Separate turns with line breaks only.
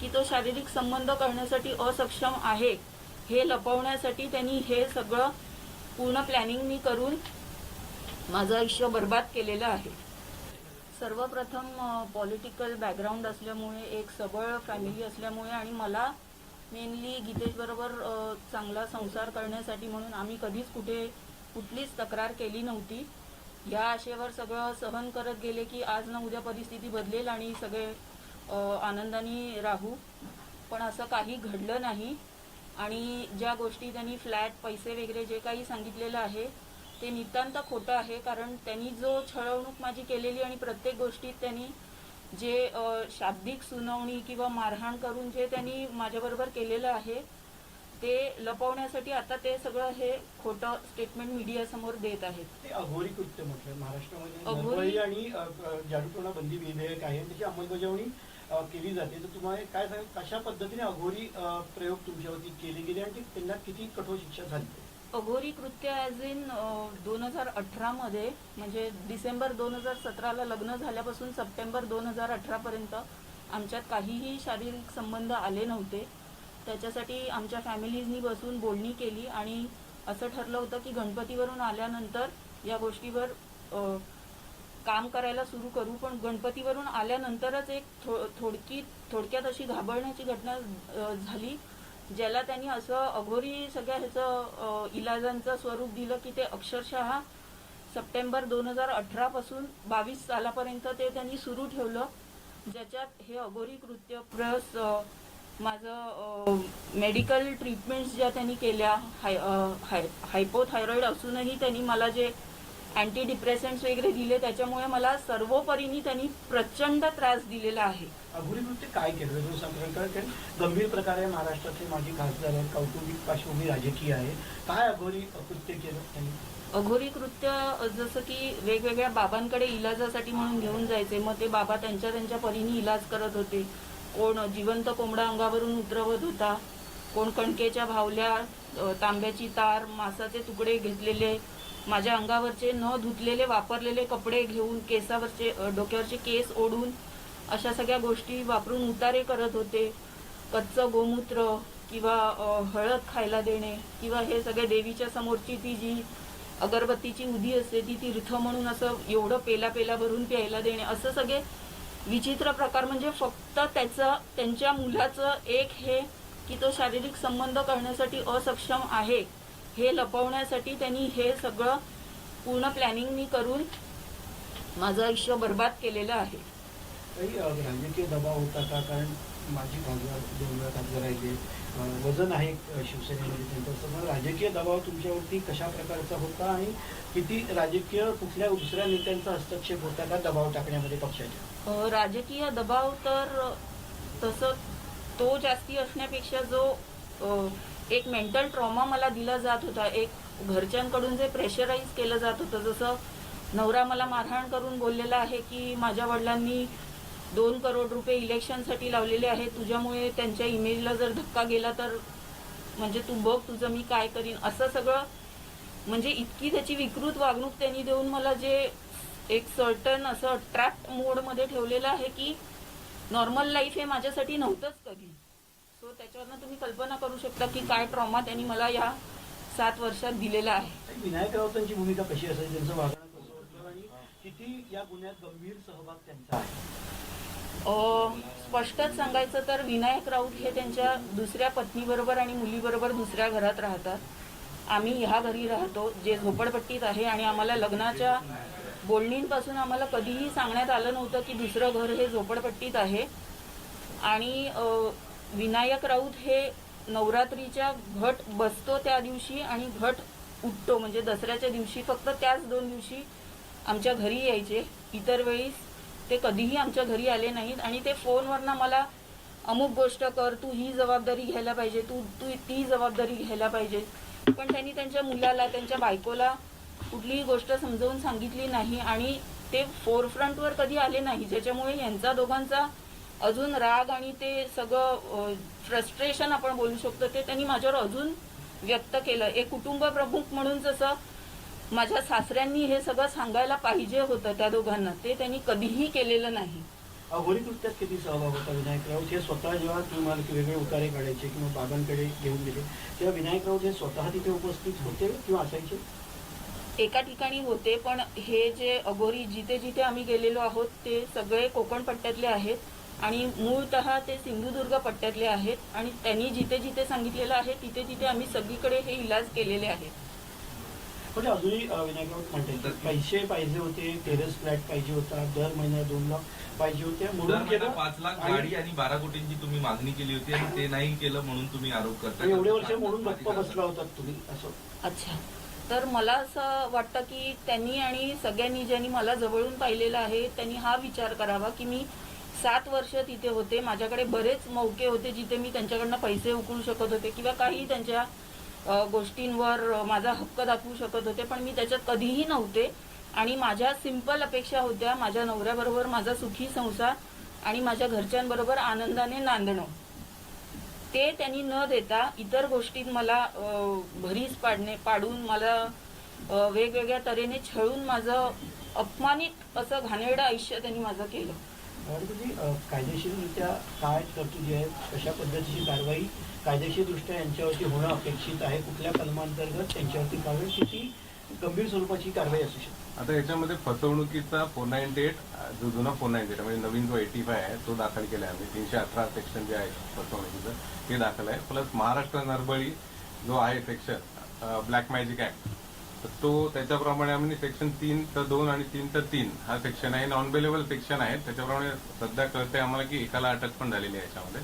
की तो शारीरिक संबंध करण्यासाठी असक्षम आहे हे लपवण्यासाठी त्यांनी हे सगळं पूर्ण प्लॅनिंगनी करून माझं आयुष्य बर्बाद केलेलं आहे। सर्वप्रथम पॉलिटिकल बॅकग्राऊंड असल्यामुळे, एक सबळ फॅमिली असल्यामुळे आणि मला मेनली गीतेश बरोबर चांगला संसार करण्यासाठी म्हणून आम्ही कधीच कुठलीच तक्रार केली नव्हती। या आशेवर सगळं सहन करत गेले की आज ना उद्या परिस्थिती बदलेल आणि सगळे आनंदाने राहू, पण असं काही घडलं नाही। आणि ज्या गोष्टी त्यांनी फ्लॅट, पैसे वगैरे जे काही सांगितलेलं आहे ते नितांत खोटं आहे, कारण त्यांनी जो छळवणूक माझी केलेली आणि प्रत्येक गोष्टीत त्यांनी जे शाब्दिक सुनावणी किंवा मारहाण करून जे त्यांनी माझ्याबरोबर केलेलं आहे ते लपवण्यासाठी आता ते सगळं हे खोटं स्टेटमेंट मीडिया समोर देत आहेत।
ते अघोरी कृत्य म्हटलं महाराष्ट्रामध्ये आणि जादूटोणा बंदी विधेयक आहे त्याची अंमलबजावणी केली जाते, तर तुम्हाला काय सांगेल कशा पद्धतीने अघोरी प्रयोग तुमच्यावरती केले गेले आणि त्यांना किती कठोर शिक्षा झाली?
अघोरी कृत्य ॲज इन 2018 मध्ये, म्हणजे डिसेंबर 2017ला लग्न झाल्यापासून सप्टेंबर 2018 पर्यंत आमच्यात काहीही शारीरिक संबंध आले नव्हते। त्याच्यासाठी आमच्या फॅमिलीजनी बसून बोलणी केली आणि असं ठरलं होतं की गणपतीवरून आल्यानंतर या गोष्टीवर काम करायला सुरू करू, पण गणपतीवरून आल्यानंतरच एक थोडक्यात अशी घाबरण्याची घटना झाली, ज्याला त्यांनी असं अघोरी सगळ्या ह्याचं इलाजांचं स्वरूप दिलं की ते अक्षरशः सप्टेंबर 2018 पासून 22 सालापर्यंत ते त्यांनी सुरू ठेवलं, ज्याच्यात हे अघोरी कृत्य प्लस माझं मेडिकल ट्रीटमेंट्स ज्या त्यांनी केल्या, हायपोथायरॉइड असूनही त्यांनी मला जे अँटी डिप्रेसंट्स वगैरे दिले त्याच्यामुळे मला सर्वोपरीने त्यांनी प्रचंड त्रास दिलेला आहे।
अघोरी कृत्य काय केलं? कारण गंभीर प्रकारे महाराष्ट्राचे माजी खासदार आहेत, कौटुंबिक पार्श्वभूमी राजकीय आहे, काय अघोरी कृत्य केलं त्यांनी?
अघोरी कृत्य जसं की वेगवेगळ्या बाबांकडे इलाजासाठी म्हणून घेऊन जायचे, मग ते बाबा त्यांच्या परीने इलाज करत होते। कोण जिवंत कोंबडा अंगावरून उतरवत होता, कोण कणकेच्या भावल्या, तांब्याची तार, मांसाचे तुकडे घेतलेले, माझ्या अंगावरचे न धुतलेले वापरलेले कपडे घेऊन केसावरचे डोक्यावरचे केस ओढून अशा सगळ्या गोष्टी वापरून उतारे करत होते। कच्चं गोमूत्र किंवा हळद खायला देणे किंवा हे सगळे देवीच्या समोरची ती जी अगरबत्तीची उदी असते ती तीर्थ म्हणून असं एवढं पेला भरून प्यायला देणे, असं सगळे विचित्र प्रकार। म्हणजे फक्त त्यांच्या मुलाचं एक हे की तो शारीरिक संबंध करण्यासाठी असक्षम आहे हे लपवण्यासाठी त्यांनी हे सगळं पूर्ण प्लॅनिंगनी करून माझं आयुष्य बर्बाद केलेलं आहे।
काही राजकीय दबाव होता का? कारण माझी खासदार 2 वेळा खासदार आहे, वजन आहे शिवसेनेमध्ये त्यांचं, राजकीय दबाव तुमच्यावरती कशा प्रकारचा होता आणि किती राजकीय कुठल्या दुसऱ्या नेत्यांचा हस्तक्षेप होता का दबाव टाकण्यामध्ये पक्षाच्या?
राजकीय दबाव तर तसं तो जास्ती असण्यापेक्षा जो एक मेंटल ट्रॉमा मला दिला जात होता, एक घरच्यांकडून जे प्रेशराईज केलं जात होतं, जसं नवरा मला मारहाण करून बोललेला आहे की माझ्या वडिलांनी 2 करोड रुपये इलेक्शनसाठी लावलेले आहे, तुझ्यामुळे त्यांच्या इमेजला जर धक्का गेला तर म्हणजे तू बघ तुझं मी काय करीन, असं सगळं म्हणजे इतकी त्याची विकृत वागणूक त्यांनी देऊन मला जे एक सर्टन असं ट्रॅप मोडमध्ये ठेवलेलं आहे की नॉर्मल लाईफ हे माझ्यासाठी नव्हतंच कधी। सो त्याच्यावरनं तुम्ही कल्पना करू शकता की काय ट्रॉमा त्यांनी मला या 7 वर्षात दिलेला आहे।
विनायक राऊतांची भूमिका कशी असेल, त्यांचं वागणं कसं होतं आणि किती या गुन्ह्यात गंभीर सहभाग त्यांचा आहे?
स्पष्टच सांगायचं तर विनायक राऊत हे त्यांच्या दुसऱ्या पत्नीबरोबर आणि मुलीबरोबर दुसऱ्या घरात राहतात। आम्ही ह्या घरी राहतो जे झोपडपट्टीत आहे आणि आम्हाला लग्नाच्या बोलणींपासून आम्हाला कधीही सांगण्यात आलं नव्हतं की दुसरं घर हे झोपडपट्टीत आहे। आणि विनायक राऊत हे नवरात्रीच्या घट बसतो त्या दिवशी आणि घट उठतो म्हणजे दसऱ्याच्या दिवशी, फक्त त्याच 2 दिवशी आमच्या घरी यायचे, इतर वेळीस ते कधीही आमच्या घरी आले नाहीत। आणि ते फोनवरनं मला अमुक गोष्ट कर, तू ही जबाबदारी घ्यायला पाहिजे, तू ती जबाबदारी घ्यायला पाहिजे, पण त्यांनी त्यांच्या मुलाला, त्यांच्या बायकोला कुठलीही गोष्ट समजावून सांगितली नाही आणि ते फोरफ्रंटवर कधी आले नाही, ज्याच्यामुळे यांचा दोघांचा अजून राग आणि ते सगळं फ्रस्ट्रेशन आपण बोलू शकतो ते त्यांनी माझ्यावर अजून व्यक्त केलं। एक कुटुंब प्रमुख म्हणून जसं माझ्या सासऱ्यांनी हे सगळं सांगायला पाहिजे होतं त्या दोघांना, ते त्यांनी कधीही केलेलं नाही।
अघोरी कृत्यात किती सहभाग होता विनायक राऊत हे स्वतः जेव्हा तुम्हाला वेगळे उतारे काढायचे किंवा बाबांकडे घेऊन गेले तेव्हा विनायक राऊत हे स्वतः तिथे उपस्थित होते किंवा असायचे?
एका ठिकाणी होते, पण हे जे अघोरी जिथे जिथे आम्ही गेलेलो आहोत ते सगळे कोकण पट्ट्यातले आहेत आणि मूळतः ते सिंधुदुर्ग पट्ट्यातले आहेत आणि त्यांनी जिथे जिथे सांगितलेलं आहे तिथे तिथे आम्ही सगळीकडे हे इलाज केलेले आहेत.
म्हणजे अजूनही विनायक राऊत म्हणतात पैसे पाहिजे होते, टेरेस फ्लॅट पाहिजे होता, दर महिन्याला 2 लाख पाहिजे होते
दर
म्हणून
महिना
केलं
5 लाख गाडी आणि 12 कोटींची तुम्ही मागणी केली होती आणि ते नाही केलं म्हणून तुम्ही आरोप करता.
आणि एवढे वर्ष म्हणून गप्प बसला होतात तुम्ही असं?
अच्छा, तर मला असं वाटतं की त्यांनी आणि सगळ्यांनी ज्यांनी मला जवळून पाहिलेलं आहे त्यांनी हा विचार करावा की मी 7 वर्ष तिथे होते, माझ्याकडे बरेच मौके होते जिथे मी त्यांच्याकडनं पैसे उकळू शकत होते किंवा काही त्यांच्या गोष्टींवर माझा हक्क दाखवू शकत होते, पण मी त्याच्यात कधीही नव्हते आणि माझ्या सिंपल अपेक्षा होत्या माझ्या नवऱ्याबरोबर माझा सुखी संसार आणि माझ्या घरच्यांबरोबर आनंदाने नांदणं. ते त्यांनी न देता इतर गोष्टीत मला भरीस पाडून मला वेगवेगळ्या तऱ्हेने छळून माझं अपमानित असं घाणेरडं आयुष्य त्यांनी माझं केलं.
कायदेशीररित्या काय तरतुदी आहेत, कशा पद्धतीची कारवाई कायदेशीरदृष्ट्या यांच्यावरती होणं अपेक्षित आहे, कुठल्या कलमांतर्गत त्यांच्यावरती कारवाई, किती गंभीर स्वरूपाची कारवाई असू शकते?
आता याच्यामध्ये फसवणुकीचा 498 जो जुना 498 म्हणजे नवीन जो 85 आहे तो दाखल केला आहे. आम्ही 318 सेक्शन जे आहे फसवणुकीचं ते दाखल आहे. प्लस महाराष्ट्र नरबळी जो आहे सेक्शन ब्लॅक मॅजिक ऍक्ट, तर तो त्याच्याप्रमाणे आम्ही सेक्शन 3(2) आणि 3(3) हा सेक्शन आहे. नॉन बेलेबल सेक्शन आहे. त्याच्याप्रमाणे सध्या कळते आम्हाला की एकाला अटक पण झालेली आहे याच्यामध्ये.